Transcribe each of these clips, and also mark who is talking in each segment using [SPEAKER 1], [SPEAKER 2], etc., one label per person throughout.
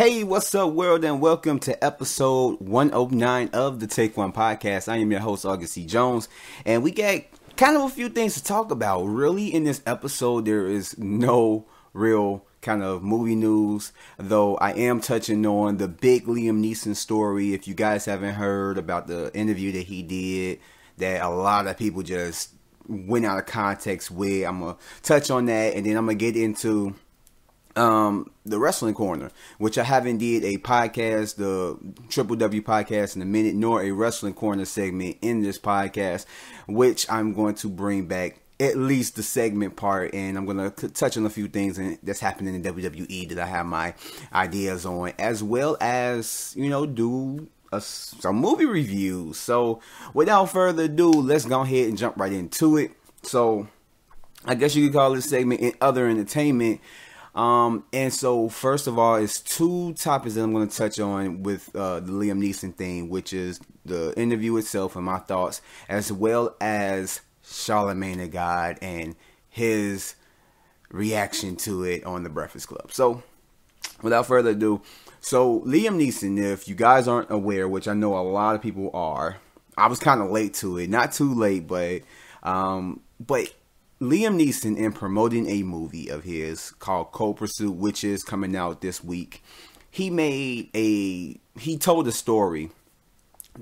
[SPEAKER 1] Hey, what's up, world, and welcome to episode 109 of the Take One podcast. I am your host, August C. Jones, and we got kind of a few things to talk about. Really, in this episode, there is no real kind of movie news, though I am touching on the big Liam Neeson story. If you guys haven't heard about the interview that he did, that a lot of people just went out of context with, I'm going to touch on that, and then I'm going to get into the Wrestling Corner, which I haven't did a podcast, the Triple W podcast in a minute, nor a Wrestling Corner segment in this podcast, which I'm going to bring back at least the segment part, and I'm going to touch on a few things that's happening in WWE that I have my ideas on, as well as, do some movie reviews. So without further ado, let's go ahead and jump right into it. So I guess you could call this segment other entertainment. And so first of all, it's two topics that I'm going to touch on with the Liam Neeson thing, which is the interview itself and my thoughts, as well as Charlemagne the God and his reaction to it on the Breakfast Club. So without further ado, so Liam Neeson, if you guys aren't aware, which I know a lot of people are, I was kind of late to it, not too late, but Liam Neeson, in promoting a movie of his called Cold Pursuit, which is coming out this week, he told a story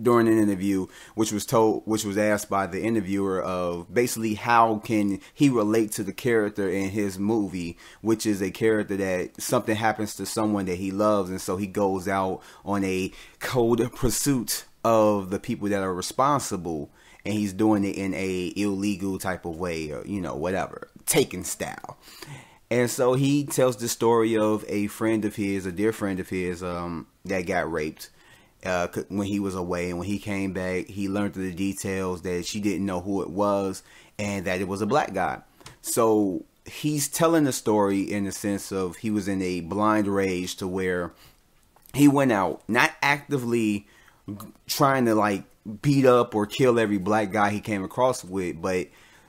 [SPEAKER 1] during an interview, which was asked by the interviewer of basically how can he relate to the character in his movie, which is a character that something happens to someone that he loves, and so he goes out on a cold pursuit of the people that are responsible. And he's doing it in a illegal type of way, or, whatever, taken style. And so he tells the story of a friend of his, a dear friend of his, that got raped when he was away. And when he came back, he learned the details that she didn't know who it was and that it was a black guy. So he's telling the story in the sense of he was in a blind rage to where he went out, not actively trying to beat up or kill every black guy he came across with, but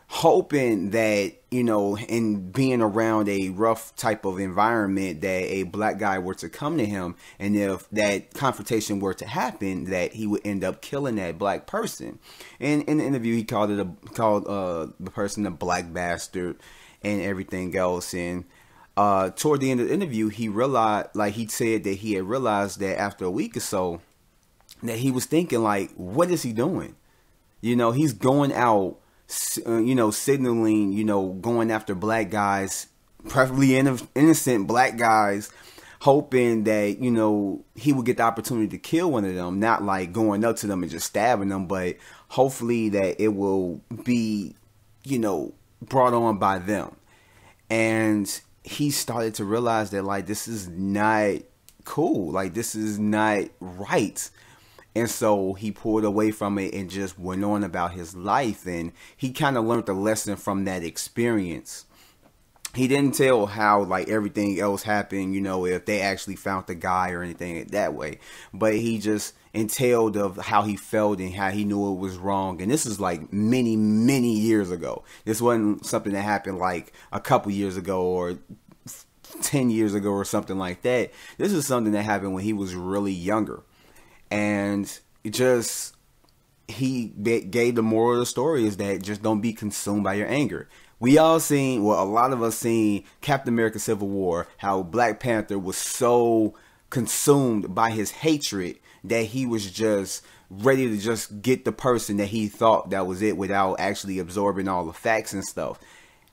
[SPEAKER 1] hoping that, in being around a rough type of environment, that a black guy were to come to him, and if that confrontation were to happen, that he would end up killing that black person. And in the interview, he called the person a black bastard and everything else. And toward the end of the interview, he realized, he said that he had realized that after a week or so, that he was thinking, what is he doing? He's going out, signaling, going after black guys, preferably innocent black guys, hoping that, he would get the opportunity to kill one of them, not going up to them and just stabbing them, but hopefully that it will be, brought on by them. And he started to realize that, this is not cool. This is not right. And so he pulled away from it and just went on about his life. And he kind of learned the lesson from that experience. He didn't tell how everything else happened, if they actually found the guy or anything that way. But he just entailed of how he felt and how he knew it was wrong. And this is many, many years ago. This wasn't something that happened a couple years ago or 10 years ago or something like that. This is something that happened when he was really younger. And he gave the moral of the story is that just don't be consumed by your anger. We all seen, a lot of us seen Captain America Civil War, how Black Panther was so consumed by his hatred that he was just ready to just get the person that he thought that was it without actually absorbing all the facts and stuff.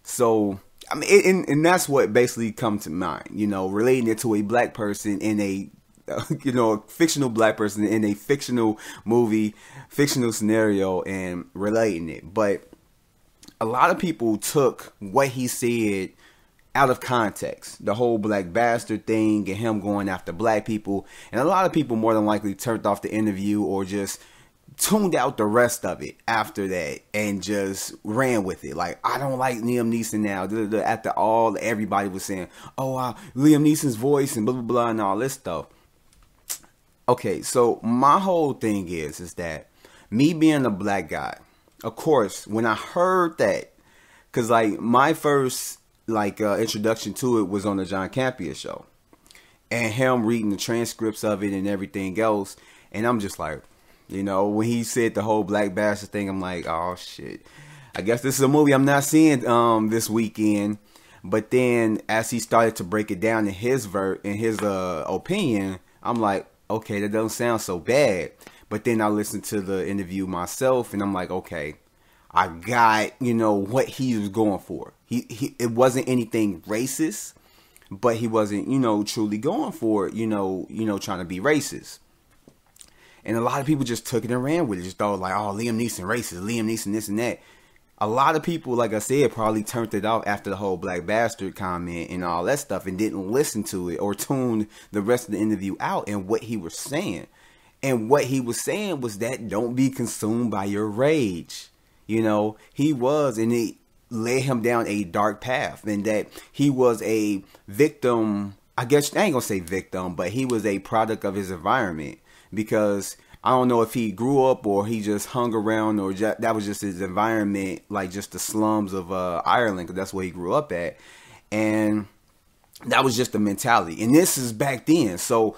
[SPEAKER 1] So, and that's what basically come to mind, relating it to a black person in a a fictional black person in a fictional movie, fictional scenario, and relating it. But a lot of people took what he said out of context. The whole black bastard thing and him going after black people. And a lot of people more than likely turned off the interview or just tuned out the rest of it after that and just ran with it. I don't like Liam Neeson now. After all, everybody was saying, oh, Liam Neeson's voice and blah, blah, blah, and all this stuff. Okay, so my whole thing is that me being a black guy, of course, when I heard that, because my first introduction to it was on the John Campea show. and him reading the transcripts of it and everything else. And I'm just like, you know, when he said the whole black bastard thing, I'm like, oh shit. I guess this is a movie I'm not seeing this weekend. But then as he started to break it down in his opinion, I'm like, okay, that doesn't sound so bad. But then I listened to the interview myself, and I'm like, okay, I got, you know, what he was going for. It wasn't anything racist, but he wasn't, you know, truly going for it, you know, trying to be racist. And a lot of people just took it and ran with it. Just thought like, oh, Liam Neeson racist, Liam Neeson this and that. A lot of people, like I said, probably turned it off after the whole black bastard comment and all that stuff and didn't listen to it or tuned the rest of the interview out and what he was saying. And what he was saying was that don't be consumed by your rage. You know, he was, and it led him down a dark path, and that he was a victim. I guess I ain't gonna say victim, but he was a product of his environment, because I don't know if he grew up or he just hung around, or that was just his environment, like just the slums of Ireland, because that's where he grew up at. And that was just the mentality. And this is back then. So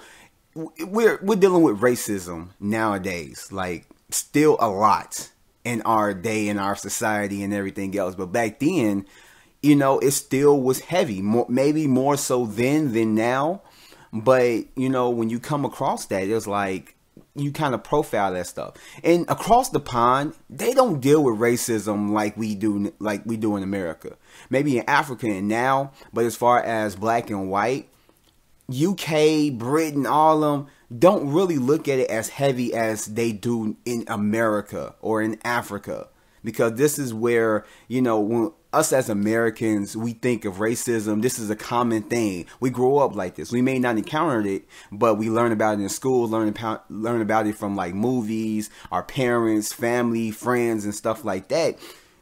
[SPEAKER 1] we're dealing with racism nowadays, like still a lot in our day, in our society and everything else. But back then, you know, it still was heavy, maybe more so then than now. But, you know, when you come across that, it's like you kind of profile that stuff. And across the pond, they don't deal with racism like we do in America. Maybe in Africa and now, but as far as black and white, UK, Britain, all of them don't really look at it as heavy as they do in America or in Africa. Because this is where, you know, when us as Americans, we think of racism. This is a common thing. We grow up like this. We may not encounter it, but we learn about it in school, learn about it from like movies, our parents, family, friends, and stuff like that.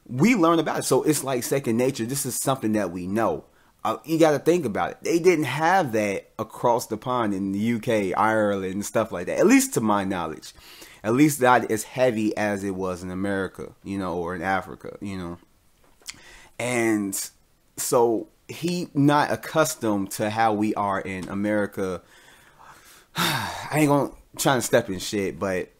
[SPEAKER 1] We learn about it. So it's like second nature. This is something that we know. You got to think about it. They didn't have that across the pond in the UK, Ireland, and stuff like that. At least to my knowledge. At least not as heavy as it was in America, you know, or in Africa, you know. And so he not accustomed to how we are in America. I ain't gonna try to step in shit, but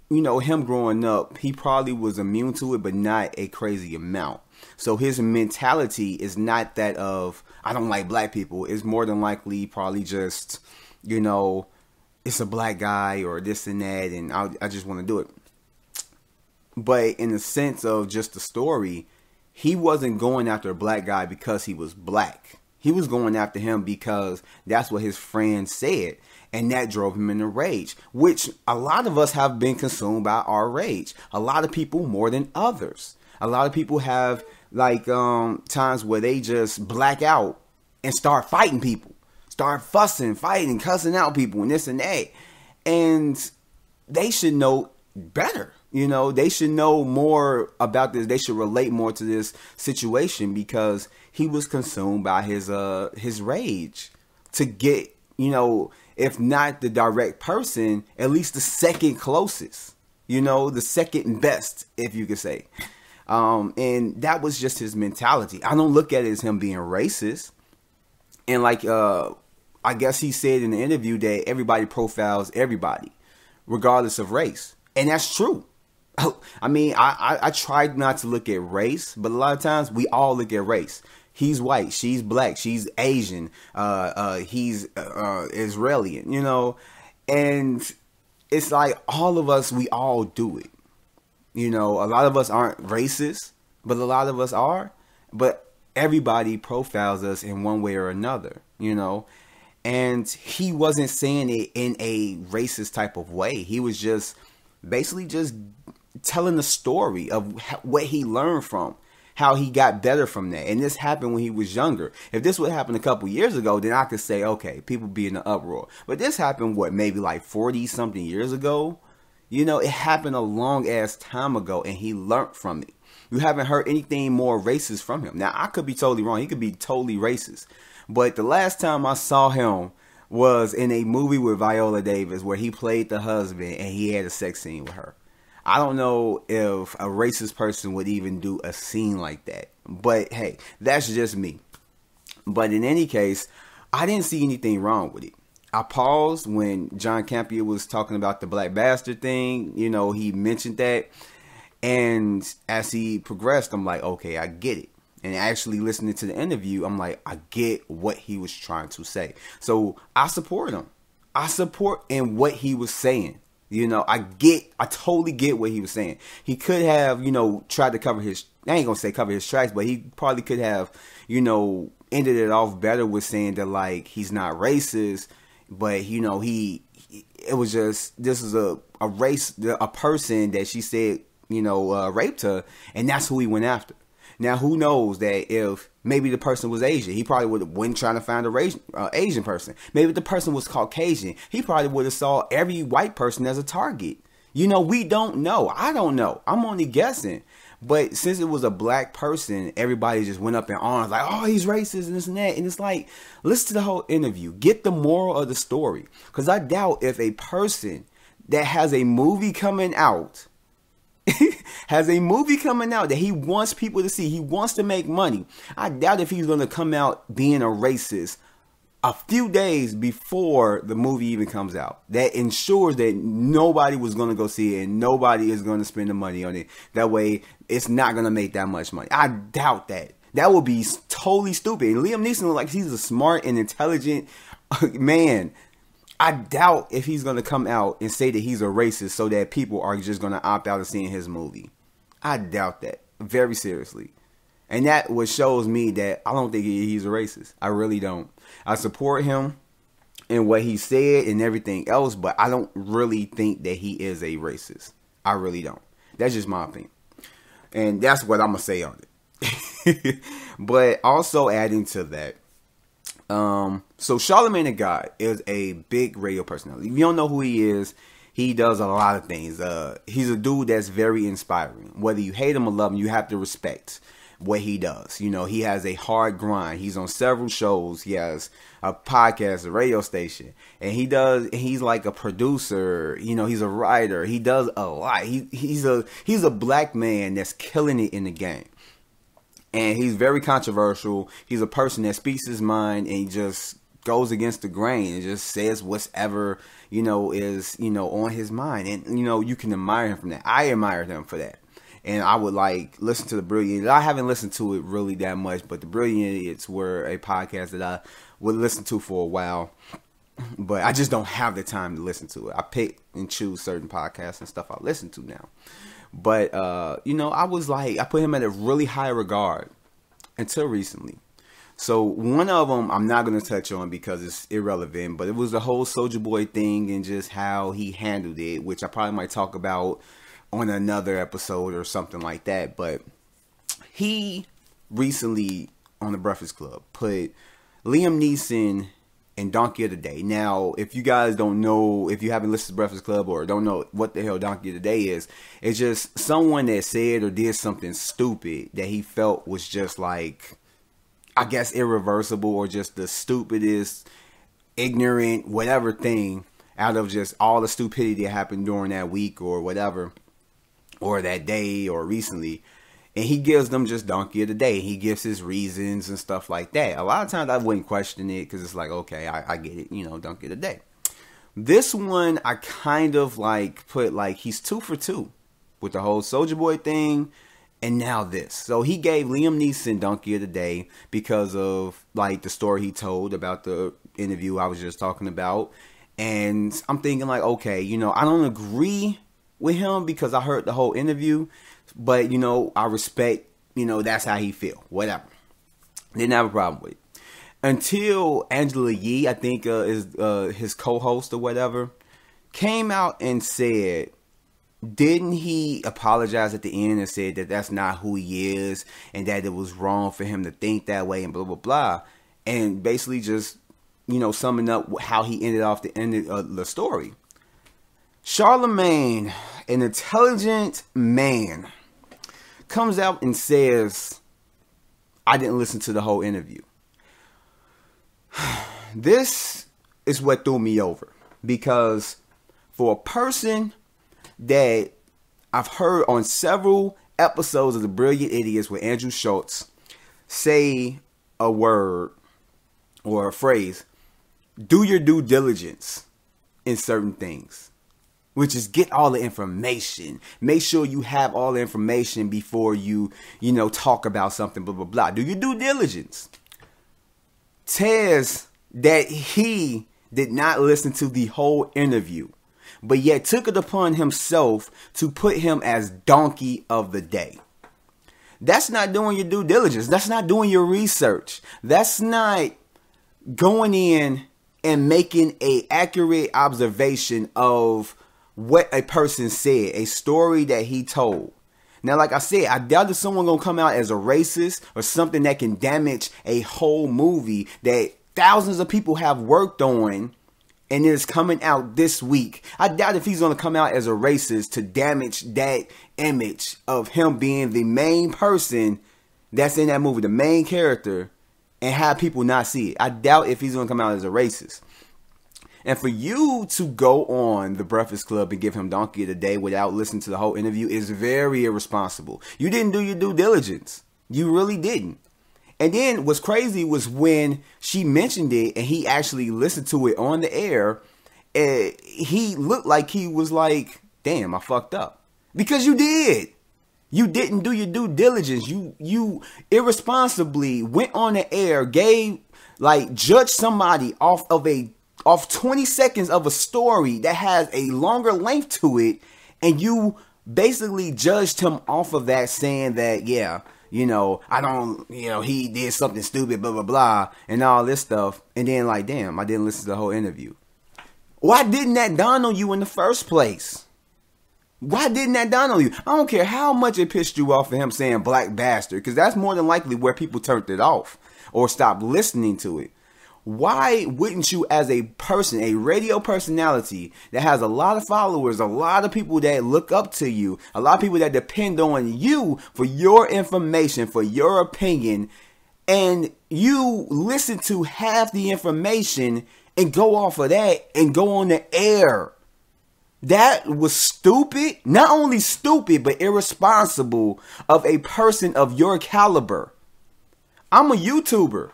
[SPEAKER 1] you know, him growing up, he probably was immune to it, but not a crazy amount. So his mentality is not that of, I don't like black people. It's more than likely probably just, you know, it's a black guy or this and that, and I just want to do it. But in the sense of just the story, he wasn't going after a black guy because he was black. He was going after him because that's what his friend said. And that drove him into rage, which a lot of us have been consumed by our rage. A lot of people more than others. A lot of people have like times where they just black out and start fighting people. Start fussing, fighting, cussing out people and this and that. And they should know better. You know, they should know more about this. They should relate more to this situation because he was consumed by his rage to get, you know, if not the direct person, at least the second closest, you know, the second best, if you could say. And that was just his mentality. I don't look at it as him being racist. And like, I guess he said in the interview that everybody profiles everybody, regardless of race. And that's true. I mean, I tried not to look at race, but a lot of times we all look at race. He's white, she's black, she's Asian, he's Israeli, you know. And it's like all of us, we all do it. You know, a lot of us aren't racist, but a lot of us are. But everybody profiles us in one way or another, you know. And he wasn't saying it in a racist type of way. He was just basically just telling the story of what he learned from, how he got better from that. And this happened when he was younger. If this would happen a couple years ago, then I could say, okay, people be in an uproar. But this happened, what, maybe like 40 something years ago? You know, it happened a long ass time ago and he learned from it. You haven't heard anything more racist from him. Now, I could be totally wrong. He could be totally racist. But the last time I saw him was in a movie with Viola Davis where he played the husband and he had a sex scene with her. I don't know if a racist person would even do a scene like that. But hey, that's just me. But in any case, I didn't see anything wrong with it. I paused when John Campea was talking about the black bastard thing. You know, he mentioned that. And as he progressed, I'm like, okay, I get it. And actually listening to the interview, I'm like, I get what he was trying to say. So I support him. I support in what he was saying. You know, I totally get what he was saying. He could have, you know, tried to cover his, I ain't gonna say cover his tracks, but he probably could have, you know, ended it off better with saying that, like, he's not racist, but, you know, it was just, this is a race, a person that she said, you know, raped her, and that's who he went after. Now, who knows that if maybe the person was Asian, he probably would have went trying to find a Asian person. Maybe the person was Caucasian, he probably would have saw every white person as a target. You know, we don't know. I don't know. I'm only guessing. But since it was a black person, everybody just went up in arms like, oh, he's racist and this and that. And it's like, listen to the whole interview. Get the moral of the story. Because I doubt if a person that has a movie coming out that he wants people to see, he wants to make money, I doubt if he's going to come out being a racist a few days before the movie even comes out. That ensures that nobody was going to go see it and nobody is going to spend the money on it. That way, it's not going to make that much money. I doubt that. That would be totally stupid. And Liam Neeson looks like he's a smart and intelligent man. I doubt if he's going to come out and say that he's a racist so that people are just going to opt out of seeing his movie. I doubt that. Very seriously. And that what shows me that I don't think he's a racist. I really don't. I support him in what he said and everything else, but I don't really think that he is a racist. I really don't. That's just my opinion. And that's what I'm going to say on it. But also adding to that, so Charlemagne the God is a big radio personality. If you don't know who he is, he does a lot of things. He's a dude that's very inspiring. Whether you hate him or love him, you have to respect what he does. You know, he has a hard grind. He's on several shows. He has a podcast, a radio station, and he's like a producer. You know, he's a writer. He does a lot. He's a black man that's killing it in the game. And he's very controversial. He's a person that speaks his mind and he just goes against the grain and just says whatever, you know, is, you know, on his mind. And, you know, you can admire him for that. I admire him for that. And I would like listen to The Brilliant. I haven't listened to it really that much, but The Brilliant Idiots were a podcast that I would listen to for a while. But I just don't have the time to listen to it. I pick and choose certain podcasts and stuff I listen to now. But, you know, I put him at a really high regard until recently. So one of them I'm not going to touch on because it's irrelevant, but it was the whole Soulja Boy thing and just how he handled it, which I probably might talk about on another episode or something like that. But he recently on the Breakfast Club put Liam Neeson and Donkey of the Day. Now, if you guys don't know, if you haven't listened to Breakfast Club or don't know what the hell Donkey of the Day is, it's just someone that said or did something stupid that he felt was just like, I guess, irreversible or just the stupidest, ignorant, whatever thing out of just all the stupidity that happened during that week or whatever, or that day or recently. And he gives them just Donkey of the Day. He gives his reasons and stuff like that. A lot of times I wouldn't question it because it's like, okay, I get it, you know, Donkey of the Day. This one I kind of like put like he's 2 for 2 with the whole Soulja Boy thing and now this. So he gave Liam Neeson Donkey of the Day because of like the story he told about the interview I was just talking about. And I'm thinking like, okay, you know, I don't agree with him because I heard the whole interview. But, you know, I respect, you know, that's how he feel. Whatever. Didn't have a problem with it. Until Angela Yee, I think is his co-host or whatever, came out and said, didn't he apologize at the end and said that that's not who he is and that it was wrong for him to think that way and blah, blah, blah. And basically just, you know, summing up how he ended off the end of the story. Charlemagne, an intelligent man, comes out and says, I didn't listen to the whole interview. This is what threw me over. Because for a person that I've heard on several episodes of The Brilliant Idiots with Andrew Schultz say a word or a phrase, do your due diligence in certain things, which is get all the information. Make sure you have all the information before you talk about something, blah, blah, blah. Do your due diligence. Says that he did not listen to the whole interview, but yet took it upon himself to put him as donkey of the day. That's not doing your due diligence. That's not doing your research. That's not going in and making an accurate observation of what a person said, a story that he told. Now, like I said, I doubt that someone gonna come out as a racist or something that can damage a whole movie that thousands of people have worked on and is coming out this week. I doubt if he's gonna come out as a racist to damage that image of him being the main person that's in that movie, the main character, and have people not see it. I doubt if he's gonna come out as a racist. And for you to go on the Breakfast Club and give him Donkey of the Day without listening to the whole interview is very irresponsible. You didn't do your due diligence. You really didn't. And then what's crazy was when she mentioned it and he actually listened to it on the air, he looked like he was like, damn, I fucked up. Because you did. You didn't do your due diligence. You irresponsibly went on the air, judged somebody off 20 seconds of a story that has a longer length to it, and you basically judged him off of that, saying that, he did something stupid, blah, blah, blah, and all this stuff. And then damn, I didn't listen to the whole interview. Why didn't that dawn on you in the first place? Why didn't that dawn on you? I don't care how much it pissed you off for him saying black bastard, because that's more than likely where people turned it off or stopped listening to it. Why wouldn't you, as a person, a radio personality that has a lot of followers, a lot of people that look up to you, a lot of people that depend on you for your information, for your opinion, and you listen to half the information and go off of that and go on the air? That was stupid. Not only stupid, but irresponsible of a person of your caliber. I'm a YouTuber.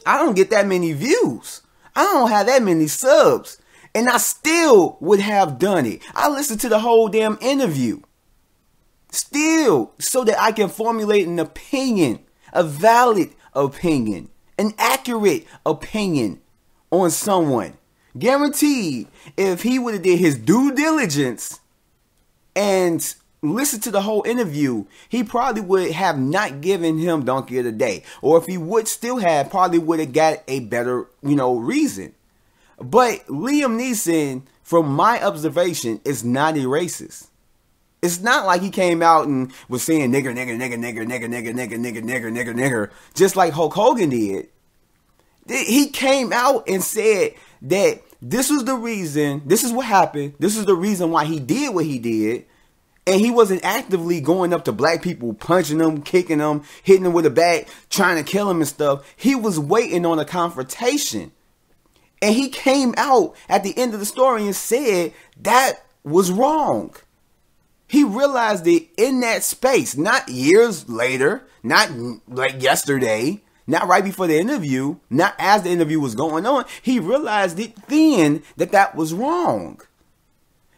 [SPEAKER 1] I don't get that many views. I don't have that many subs. And I still would have done it. I listened to the whole damn interview. Still, so that I can formulate an opinion, a valid opinion, an accurate opinion on someone. Guaranteed, if he would have did his due diligence and listened to the whole interview, he probably would have not given him Donkey of the Day. Or if he would still have, probably would have got a better, reason. But Liam Neeson, from my observation, is not a racist. It's not like he came out and was saying nigger, nigger, nigger, nigger, nigger, nigger, nigger, nigger, nigger, nigger, nigger, just like Hulk Hogan did. He came out and said that this was the reason, this is what happened, this is the reason why he did what he did. And he wasn't actively going up to black people, punching them, kicking them, hitting them with a bat, trying to kill them and stuff. He was waiting on a confrontation. And he came out at the end of the story and said that was wrong. He realized it in that space, not years later, not like yesterday, not right before the interview, not as the interview was going on. He realized it then that was wrong.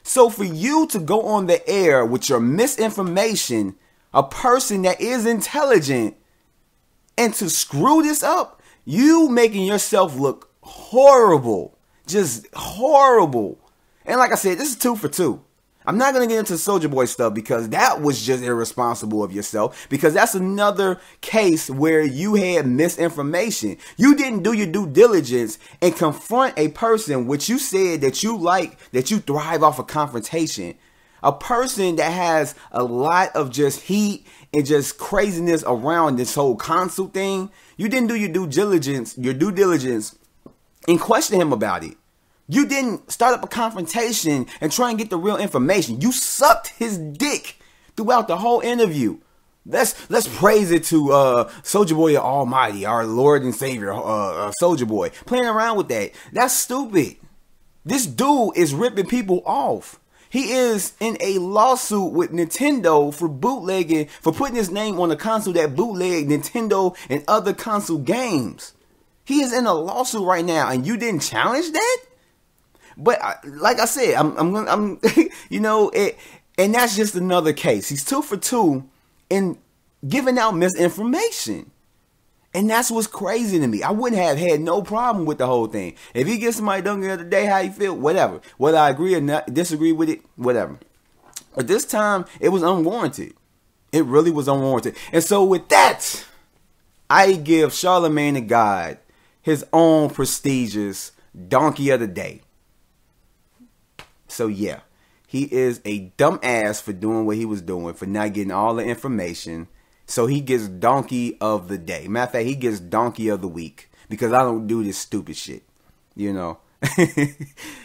[SPEAKER 1] So for you to go on the air with your misinformation, a person that is intelligent, and to screw this up, you making yourself look horrible. Just horrible. And like I said, this is 2 for 2. I'm not going to get into Soulja Boy stuff because that was just irresponsible of yourself, because that's another case where you had misinformation. You didn't do your due diligence and confront a person which you said that you like, that you thrive off of confrontation. A person that has a lot of just heat and just craziness around this whole console thing. You didn't do your due diligence and question him about it. You didn't start up a confrontation and try and get the real information. You sucked his dick throughout the whole interview. Let's praise it to Soulja Boy Almighty, our Lord and Savior, Soulja Boy. Playing around with that. That's stupid. This dude is ripping people off. He is in a lawsuit with Nintendo for bootlegging, for putting his name on a console that bootlegged Nintendo and other console games. He is in a lawsuit right now, and you didn't challenge that. But like I said, I'm you know, and that's just another case. He's 2 for 2 in giving out misinformation. And that's what's crazy to me. I wouldn't have had no problem with the whole thing. If he gets somebody done the other day, how you feel, whatever. Whether I agree or not, disagree with it, whatever. But this time, it was unwarranted. It really was unwarranted. And so with that, I give Charlemagne the God his own prestigious Donkey of the Day. So yeah, he is a dumbass for doing what he was doing, for not getting all the information. So he gets Donkey of the Day. Matter of fact, he gets Donkey of the Week. Because I don't do this stupid shit. You know.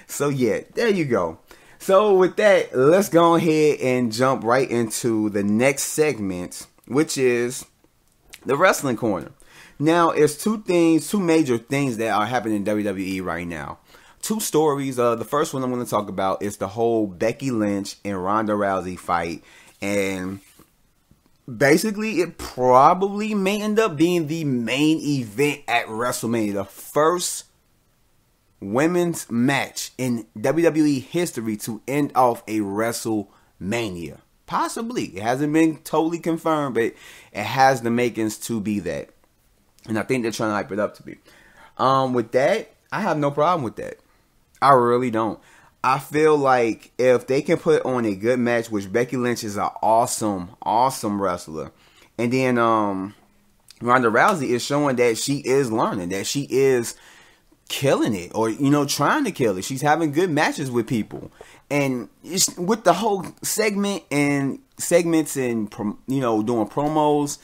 [SPEAKER 1] So yeah, there you go. So with that, let's go ahead and jump right into the next segment, which is the Wrestling Corner. Now, it's two major things that are happening in WWE right now. 2 stories. The first one I'm going to talk about is the whole Becky Lynch and Ronda Rousey fight. And basically, it probably may end up being the main event at WrestleMania. The first women's match in WWE history to end off a WrestleMania. Possibly. It hasn't been totally confirmed, but it has the makings to be that. And I think they're trying to hype it up to be. With that, I have no problem with that. I really don't. I feel like if they can put on a good match, which Becky Lynch is an awesome wrestler. And then Ronda Rousey is showing that she is learning, that she is killing it, or, you know, trying to kill it. She's having good matches with people. And it's, with the whole segments and, you know, doing promos,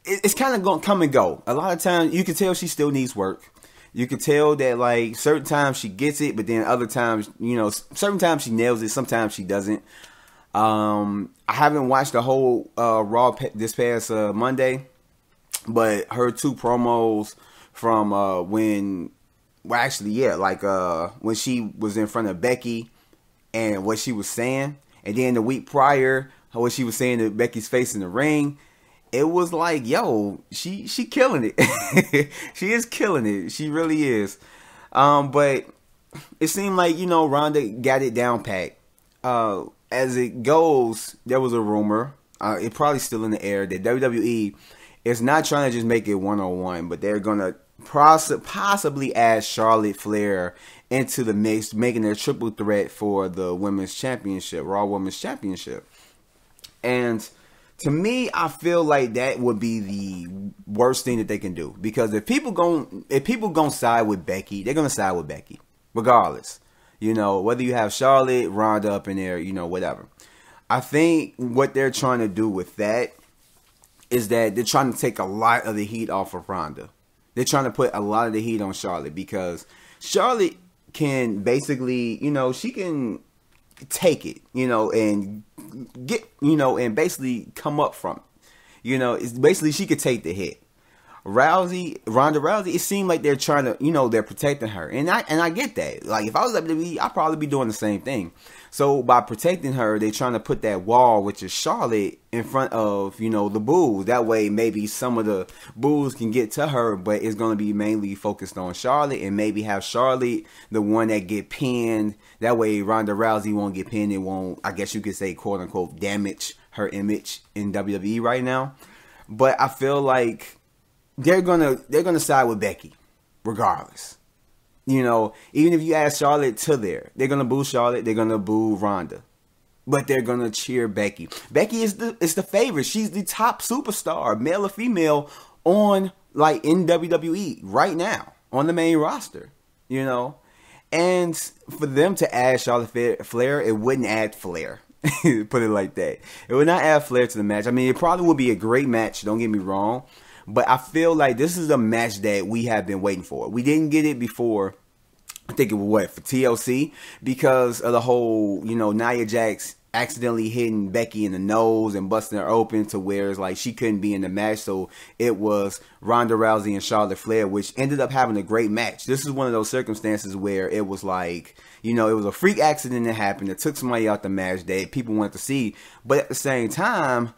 [SPEAKER 1] it's kind of going to come and go. A lot of times, you can tell she still needs work. You can tell that, like, certain times she gets it, but then other times, you know, certain times she nails it, sometimes she doesn't. I haven't watched the whole Raw this past Monday, but her 2 promos from when she was in front of Becky and what she was saying, and then the week prior, what she was saying to Becky's face in the ring. It was like, yo, she killing it. She is killing it. She really is. But it seemed like, you know, Ronda got it down packed. As it goes, there was a rumor, it probably still in the air, that WWE is not trying to just make it 1-on-1, but they're going to possibly add Charlotte Flair into the mix, making a triple threat for the Women's Championship, Raw Women's Championship. And to me, I feel like that would be the worst thing that they can do, because if people gonna side with Becky, they're gonna side with Becky, regardless. You know, whether you have Charlotte, Ronda up in there, you know, whatever. I think what they're trying to do with that is that they're trying to take a lot of the heat off of Ronda. They're trying to put a lot of the heat on Charlotte, because Charlotte can basically, you know, she can take it, you know, and get, you know, and basically come up from it. You know, it's basically she could take the hit. Ronda Rousey, it seemed like they're trying to, you know, they're protecting her. And I get that. Like, if I was WWE, I'd probably be doing the same thing. So by protecting her, they're trying to put that wall, which is Charlotte, in front of, you know, the boos. That way maybe some of the boos can get to her, but it's going to be mainly focused on Charlotte, and maybe have Charlotte the one that get pinned. That way Ronda Rousey won't get pinned. It won't, I guess you could say, quote unquote, damage her image in WWE right now. But I feel like they're gonna side with Becky regardless. You know, even if you add Charlotte to there, they're gonna boo Charlotte, they're gonna boo Ronda, but they're gonna cheer Becky. Becky is the favorite. She's the top superstar, male or female, on, like, in WWE right now on the main roster. You know, and for them to add Charlotte Flair, it wouldn't add Flair. Put it like that. It would not add Flair to the match. I mean, it probably would be a great match. Don't get me wrong. But I feel like this is a match that we have been waiting for. We didn't get it before, I think it was for TLC, because of the whole, you know, Nia Jax accidentally hitting Becky in the nose and busting her open to where it's like she couldn't be in the match. So it was Ronda Rousey and Charlotte Flair, which ended up having a great match. This is one of those circumstances where it was like, you know, it was a freak accident that happened that took somebody out the match that people wanted to see. But at the same time,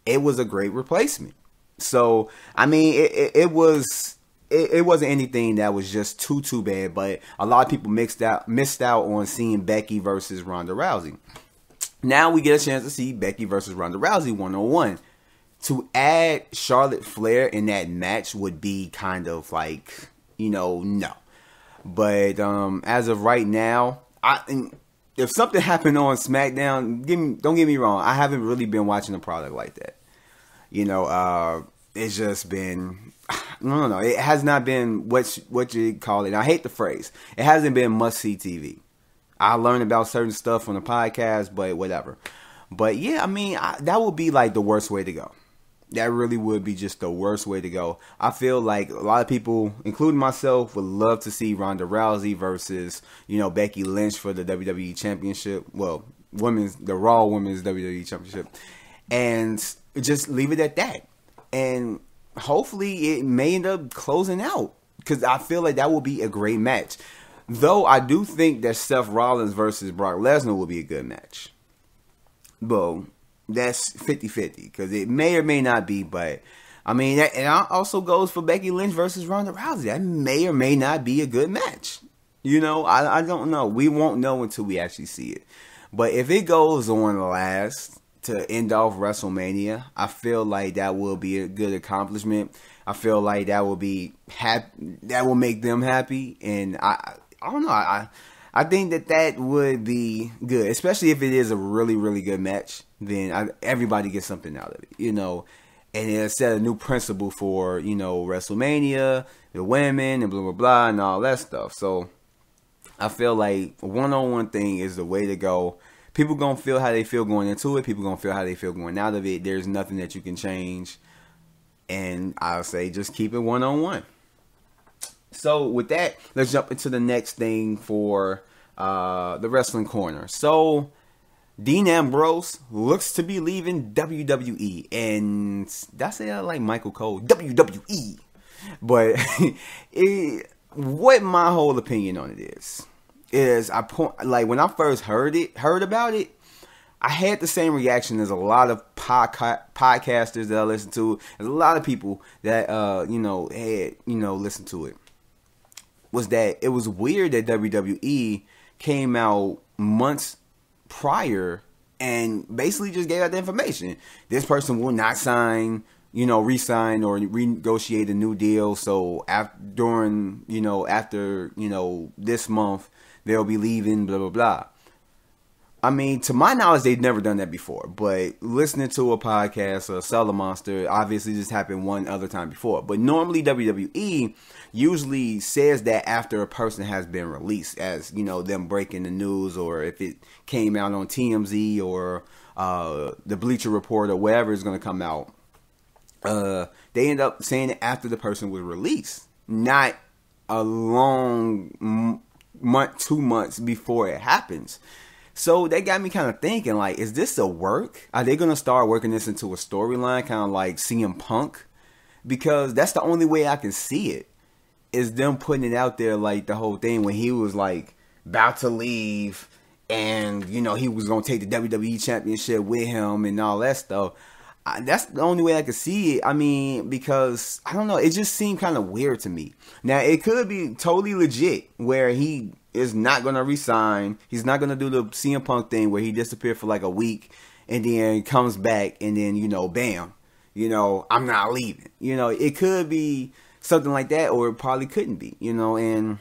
[SPEAKER 1] it was a great replacement. So, I mean, it was it wasn't anything that was just too bad, but a lot of people missed out on seeing Becky versus Ronda Rousey. Now we get a chance to see Becky versus Ronda Rousey 1-on-1. To add Charlotte Flair in that match would be kind of like, no. But as of right now, if something happened on SmackDown, don't get me wrong, I haven't really been watching the product like that. It's just been, no. It has not been what you call it. I hate the phrase. It hasn't been must-see TV. I learned about certain stuff on the podcast, but whatever. But yeah, I mean, that would be like the worst way to go. That really would be just the worst way to go. I feel like a lot of people, including myself, would love to see Ronda Rousey versus, Becky Lynch for the WWE Championship. Well, the Raw Women's WWE Championship. And just leave it at that. And hopefully it may end up closing out. Because I feel like that will be a great match. Though I do think that Seth Rollins versus Brock Lesnar will be a good match. Well, that's 50-50 because it may or may not be, but I mean, that also goes for Becky Lynch versus Ronda Rousey. That may or may not be a good match. I don't know. We won't know until we actually see it. But if it goes on last to end off WrestleMania, I feel like that will be a good accomplishment. I feel like that will be that will make them happy, and I don't know. I think that would be good, especially if it is a really, really good match. Then everybody gets something out of it, and it set a new principle for, WrestleMania, the women, and blah, blah, blah, and all that stuff. So I feel like a one-on-one thing is the way to go. People going to feel how they feel going into it. People going to feel how they feel going out of it. There's nothing that you can change. And I'll say just keep it one-on-one. So with that, let's jump into the next thing for the Wrestling Corner. So Dean Ambrose looks to be leaving WWE, and that's it. Like Michael Cole, WWE. But what my whole opinion on it is when I first heard about it, I had the same reaction as a lot of podcasters that I listen to. There's a lot of people that listened to it. Was that it was weird that WWE came out months prior and basically just gave out the information. This person will not sign, re-sign or renegotiate a new deal. So after this month, they'll be leaving, blah, blah, blah. I mean, to my knowledge, they've never done that before. But listening to a podcast or Sell a Monster obviously just happened one other time before. But normally WWE usually says that after a person has been released, as, them breaking the news, or if it came out on TMZ or the Bleacher Report or whatever is going to come out. They end up saying it after the person was released, not a long month, 2 months before it happens. So that got me kind of thinking, like, is this a work? Are they going to start working this into a storyline, kind of like CM Punk? Because that's the only way I can see it, is them putting it out there like the whole thing when he was like about to leave and, he was going to take the WWE Championship with him and all that stuff. That's the only way I could see it. I mean, because, I don't know, it just seemed kind of weird to me. Now, it could be totally legit where he is not going to resign. He's not going to do the CM Punk thing where he disappeared for like a week and then comes back and then, bam, I'm not leaving. It could be something like that, or it probably couldn't be, and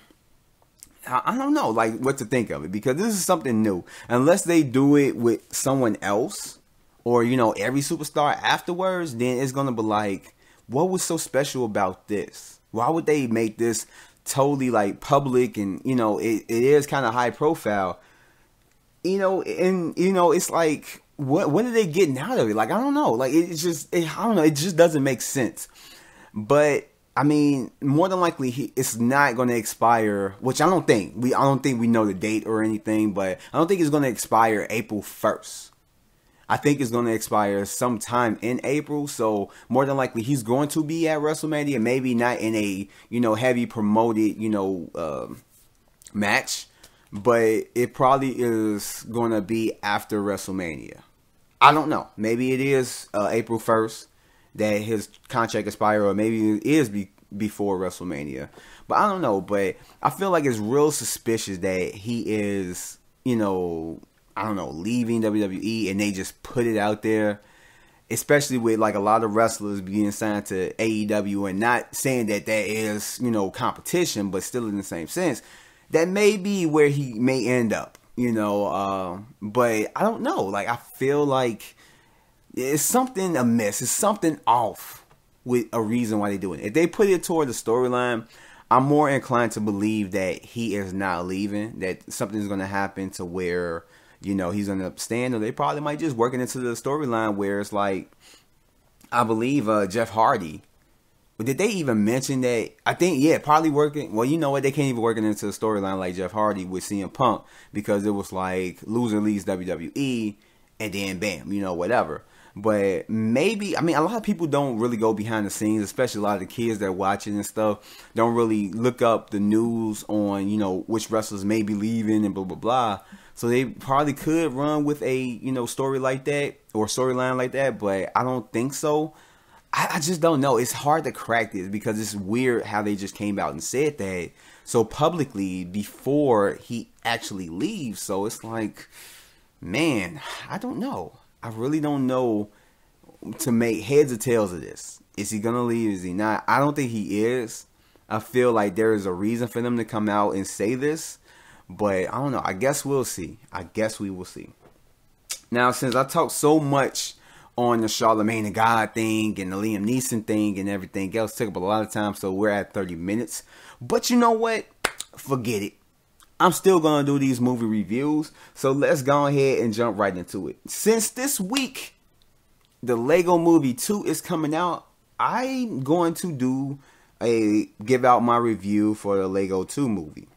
[SPEAKER 1] I don't know, like, what to think of it, because this is something new. Unless they do it with someone else, or, every superstar afterwards, then it's going to be like, what was so special about this? Why would they make this totally, like, public and, it is kind of high profile, it's like, what are they getting out of it? Like, I don't know. Like, I don't know. It just doesn't make sense. But, I mean, more than likely, it's not going to expire, which I don't think we know the date or anything, but I don't think it's going to expire April 1st. I think it's going to expire sometime in April. So more than likely he's going to be at WrestleMania, maybe not in a, heavy promoted, match, but it probably is going to be after WrestleMania. I don't know. Maybe it is April 1st that his contract expires, or maybe it is before WrestleMania. But I don't know. But I feel like it's real suspicious that he is, you know, I don't know, leaving WWE, and they just put it out there. Especially with like a lot of wrestlers being signed to AEW, and not saying that there is, you know, competition, but still in the same sense, that may be where he may end up, you know. But I don't know. Like, I feel like it's something amiss. It's something off with a reason why they're doing it. If they put it toward the storyline, I'm more inclined to believe that he is not leaving, that something's going to happen to where, you know, he's going to stand, or they probably might just work it into the storyline where it's like, I believe Jeff Hardy. But did they even mention that? I think, yeah, probably working. Well, you know what? They can't even work it into the storyline like Jeff Hardy with CM Punk, because it was like loser leaves WWE and then bam, you know, whatever. But maybe, I mean, a lot of people don't really go behind the scenes, especially a lot of the kids that are watching and stuff, don't really look up the news on, you know, which wrestlers may be leaving and blah, blah, blah. So they probably could run with a, you know, story like that or storyline like that, but I don't think so. I just don't know. It's hard to crack this because it's weird how they just came out and said that so publicly before he actually leaves. So it's like, man, I don't know. I really don't know to make heads or tails of this. Is he going to leave? Is he not? I don't think he is. I feel like there is a reason for them to come out and say this. But I don't know. I guess we'll see. I guess we will see. Now, since I talked so much on the Charlemagne the God thing and the Liam Neeson thing and everything else, took up a lot of time, so we're at 30 minutes. But you know what? Forget it. I'm still going to do these movie reviews, so let's go ahead and jump right into it. Since this week, the Lego Movie 2 is coming out, I'm going to give out my review for the Lego 2 movie.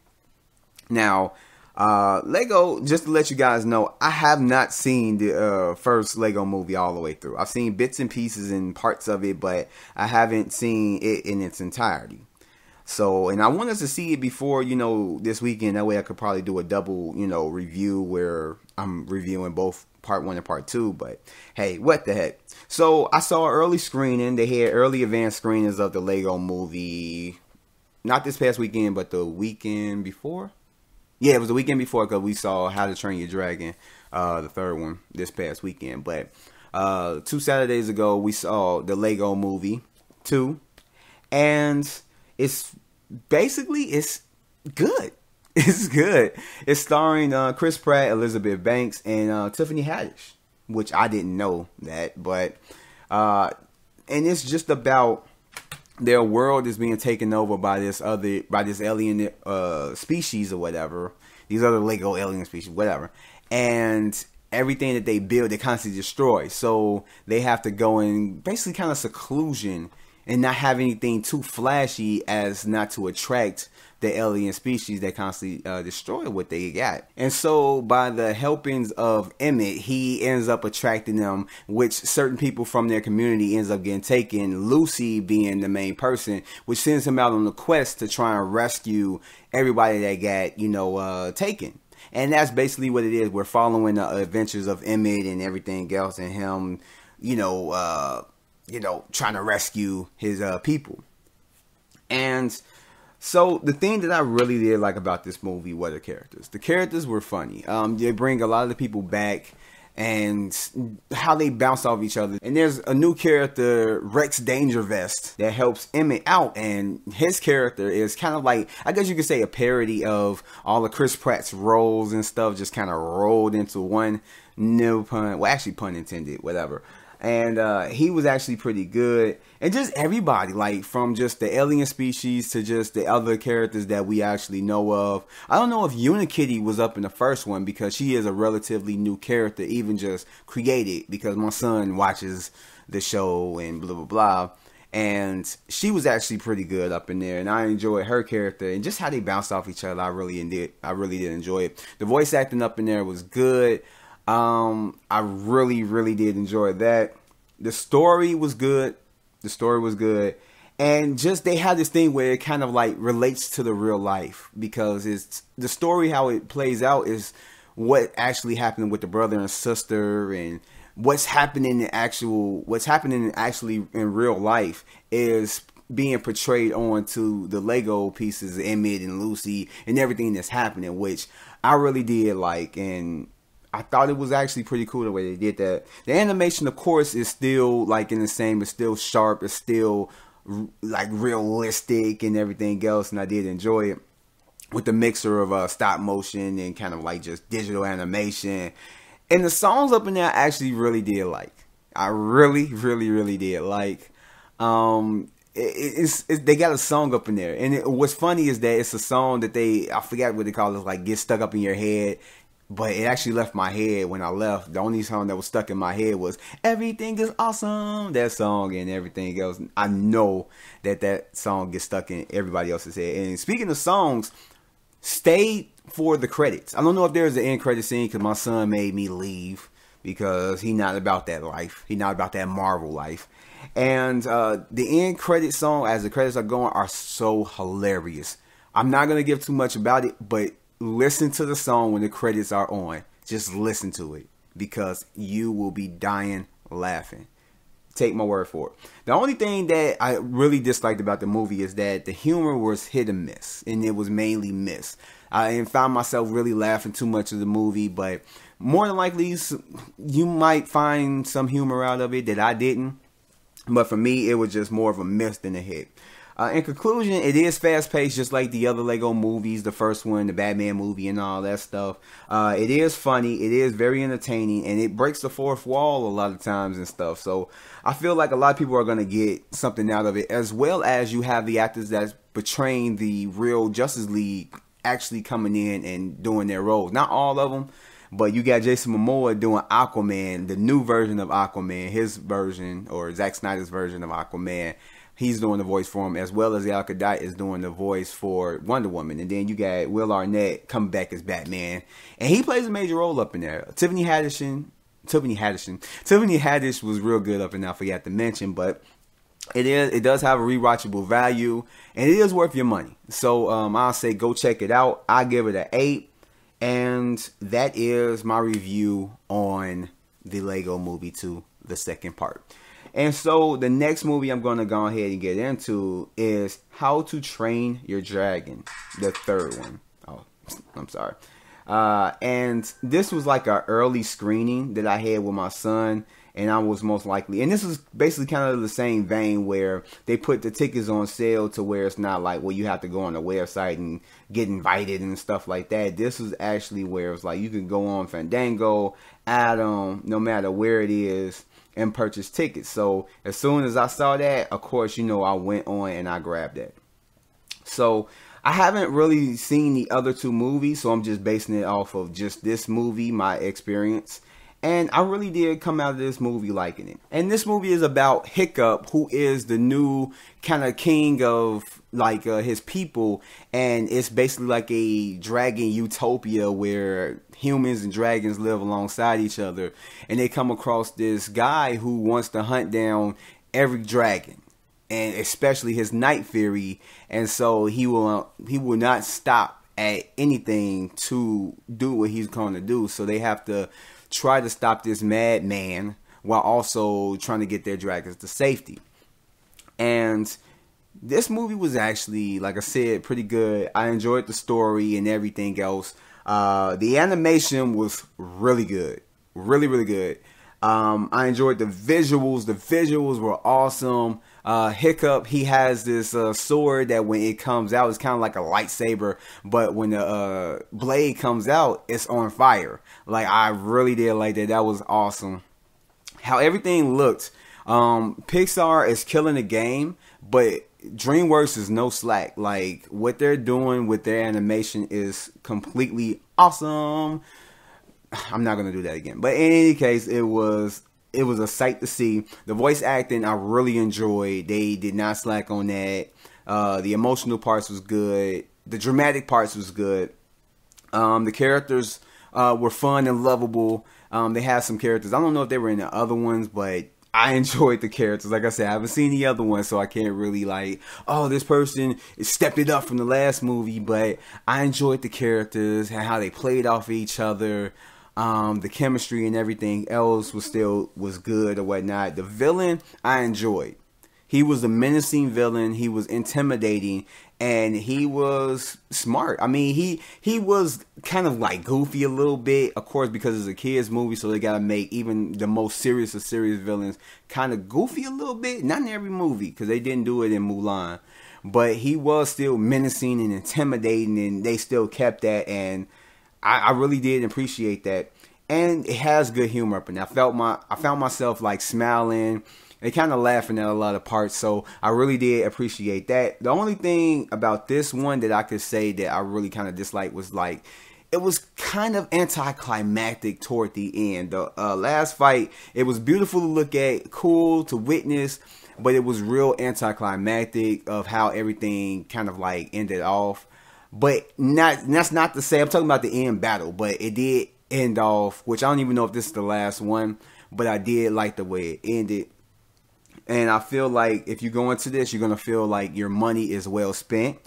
[SPEAKER 1] Now, Lego, just to let you guys know, I have not seen the first Lego movie all the way through. I've seen bits and pieces and parts of it, but I haven't seen it in its entirety. So, and I want us to see it before, you know, this weekend. That way I could probably do a double, you know, review where I'm reviewing both part 1 and part 2. But hey, what the heck. So I saw an early screening. They had early advanced screenings of the Lego movie. Not this past weekend, but the weekend before. Yeah, it was the weekend before, because we saw How to Train Your Dragon, the third one, this past weekend. But 2 Saturdays ago, we saw the Lego Movie 2. And it's basically, it's good. It's good. It's starring Chris Pratt, Elizabeth Banks, and Tiffany Haddish, which I didn't know that. But, and it's just about their world is being taken over by this alien species or whatever. These other Lego alien species, whatever. And everything that they build, they constantly destroy. So they have to go in basically kind of seclusion and not have anything too flashy as not to attract the alien species that constantly destroy what they got. And so by the helpings of Emmett, he ends up attracting them, which certain people from their community ends up getting taken, Lucy being the main person, which sends him out on a quest to try and rescue everybody that got, you know, taken. And that's basically what it is. We're following the adventures of Emmett and everything else, and him, you know, trying to rescue his people. And so the thing that I really did like about this movie were the characters. The characters were funny. They bring a lot of the people back and how they bounce off each other. And there's a new character, Rex Dangervest, that helps Emmett out. And his character is kind of like, I guess you could say, a parody of all of Chris Pratt's roles and stuff, just kind of rolled into one. No pun, well, actually pun intended, whatever. And he was actually pretty good. And just everybody, like from just the alien species to just the other characters that we actually know of. I don't know if Unikitty was up in the first one, because she is a relatively new character, even just created, because my son watches the show and blah, blah, blah. And she was actually pretty good up in there. And I enjoyed her character and just how they bounced off each other. I really did enjoy it. The voice acting up in there was good. I really did enjoy that. The story was good. And just they had this thing where it kind of like relates to the real life, because it's the story, how it plays out is what actually happened with the brother and sister, and what's happening actually in real life is being portrayed onto the Lego pieces, Emmett and Lucy and everything that's happening, which I really did like, and I thought it was actually pretty cool the way they did that. The animation, of course, is still like in the same, it's still sharp, it's still like realistic and everything else, and I did enjoy it with the mixer of stop motion and kind of like just digital animation. And the songs up in there I actually really did like. I really did like. They got a song up in there, and what's funny is that it's a song that I forgot what they call it, like Get Stuck Up in Your Head, but it actually left my head when I left. The only song that was stuck in my head was Everything Is Awesome, that song, and everything else. I know that song gets stuck in everybody else's head. And speaking of songs, stay for the credits. I don't know if there's an end credit scene because my son made me leave because he's not about that life. He's not about that Marvel life. And the end credit song, as the credits are going, are so hilarious. I'm not going to give too much about it, but listen to the song when the credits are on. Just listen to it because you will be dying laughing. Take my word for it. The only thing that I really disliked about the movie is that the humor was hit and miss, and it was mainly miss. I found myself really laughing too much of the movie, but more than likely you might find some humor out of it that I didn't. But for me, it was just more of a miss than a hit. In conclusion, it is fast-paced, just like the other Lego movies, the first one, the Batman movie, and all that stuff. It is funny, it is very entertaining, and it breaks the fourth wall a lot of times and stuff. So I feel like a lot of people are going to get something out of it, as well as you have the actors that's portraying the real Justice League actually coming in and doing their roles. Not all of them, but you got Jason Momoa doing Aquaman, the new version of Aquaman, his version, or Zack Snyder's version of Aquaman. He's doing the voice for him, as well as Gal Gadot is doing the voice for Wonder Woman. And then you got Will Arnett coming back as Batman, and he plays a major role up in there. Tiffany Haddish was real good up in there, I forgot to mention, but it does have a rewatchable value, and it is worth your money. So I'll say go check it out. I give it an 8. And that is my review on the Lego Movie 2, the second part. And so the next movie I'm going to go ahead and get into is How to Train Your Dragon, the third one. Oh, I'm sorry. And this was like an early screening that I had with my son. And I was most likely, and this is basically kind of the same vein where they put the tickets on sale to where it's not like, well, you have to go on the website and get invited and stuff like that. This was actually where it's like you can go on Fandango, Atom, no matter where it is, and purchase tickets. So as soon as I saw that, of course, you know, I went on and I grabbed that. So I haven't really seen the other two movies, so I'm just basing it off of just this movie, my experience. And I really did come out of this movie liking it. And this movie is about Hiccup, who is the new kind of king of like his people. And it's basically like a dragon utopia where humans and dragons live alongside each other. And they come across this guy who wants to hunt down every dragon, and especially his Night Fury. And so he will not stop at anything to do what he's going to do. So they have to try to stop this madman while also trying to get their dragons to safety. And this movie was actually, like I said, pretty good. I enjoyed the story and everything else. The animation was really good. Really good. I enjoyed the visuals. The visuals were awesome. Hiccup, he has this sword that when it comes out, it's kind of like a lightsaber, but when the blade comes out, it's on fire. Like, I really did like that. That was awesome. How everything looked. Pixar is killing the game, but DreamWorks is no slack. Like, what they're doing with their animation is completely awesome. I'm not gonna do that again. But in any case, it was a sight to see. The voice acting I really enjoyed. They did not slack on that. The emotional parts was good. The dramatic parts was good. The characters were fun and lovable. They had some characters. I don't know if they were in the other ones, but I enjoyed the characters. Like I said, I haven't seen the other one, so I can't really like, oh, this person stepped it up from the last movie. But I enjoyed the characters and how they played off each other. The chemistry and everything else was good or whatnot. The villain I enjoyed. He was a menacing villain. He was intimidating, and he was smart. I mean, he was kind of like goofy a little bit, of course, because it's a kids movie, so they gotta make even the most serious of serious villains kind of goofy a little bit. Not in every movie, because they didn't do it in Mulan, but he was still menacing and intimidating, and they still kept that, and I really did appreciate that. And it has good humor up in it. I found myself like smiling and kind of laughing at a lot of parts, so I really did appreciate that. The only thing about this one that I could say that I really kind of disliked was like, it was kind of anticlimactic toward the end. The last fight, it was beautiful to look at, cool to witness, but it was real anticlimactic of how everything kind of like ended off. But that's not to say, I'm talking about the end battle, but it did end off, which I don't even know if this is the last one, but I did like the way it ended. And I feel like if you go into this, you're going to feel like your money is well spent.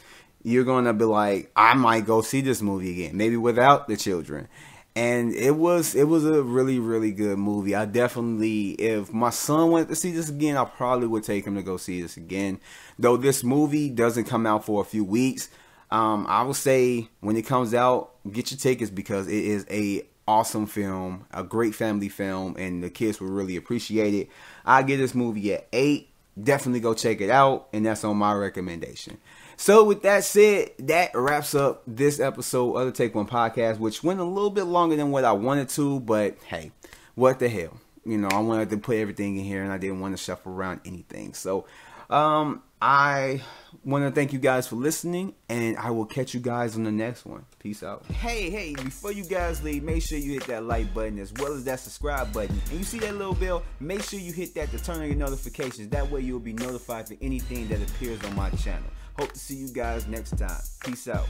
[SPEAKER 1] You're going to be like, I might go see this movie again, maybe without the children. And it was a really, really good movie. I definitely, if my son wanted to see this again, I probably would take him to go see this again. Though this movie doesn't come out for a few weeks, I would say when it comes out, get your tickets, because it is a awesome film, a great family film, and the kids will really appreciate it. I give this movie an 8. Definitely go check it out, and that's on my recommendation. So with that said, that wraps up this episode of the Take One Podcast, which went a little bit longer than what I wanted to, but hey, what the hell? You know, I wanted to put everything in here, and I didn't want to shuffle around anything. So I want to thank you guys for listening, and I will catch you guys on the next one. Peace out. Hey, before you guys leave, make sure you hit that like button as well as that subscribe button. And you see that little bell? Make sure you hit that to turn on your notifications. That way you'll be notified for anything that appears on my channel. Hope to see you guys next time. Peace out.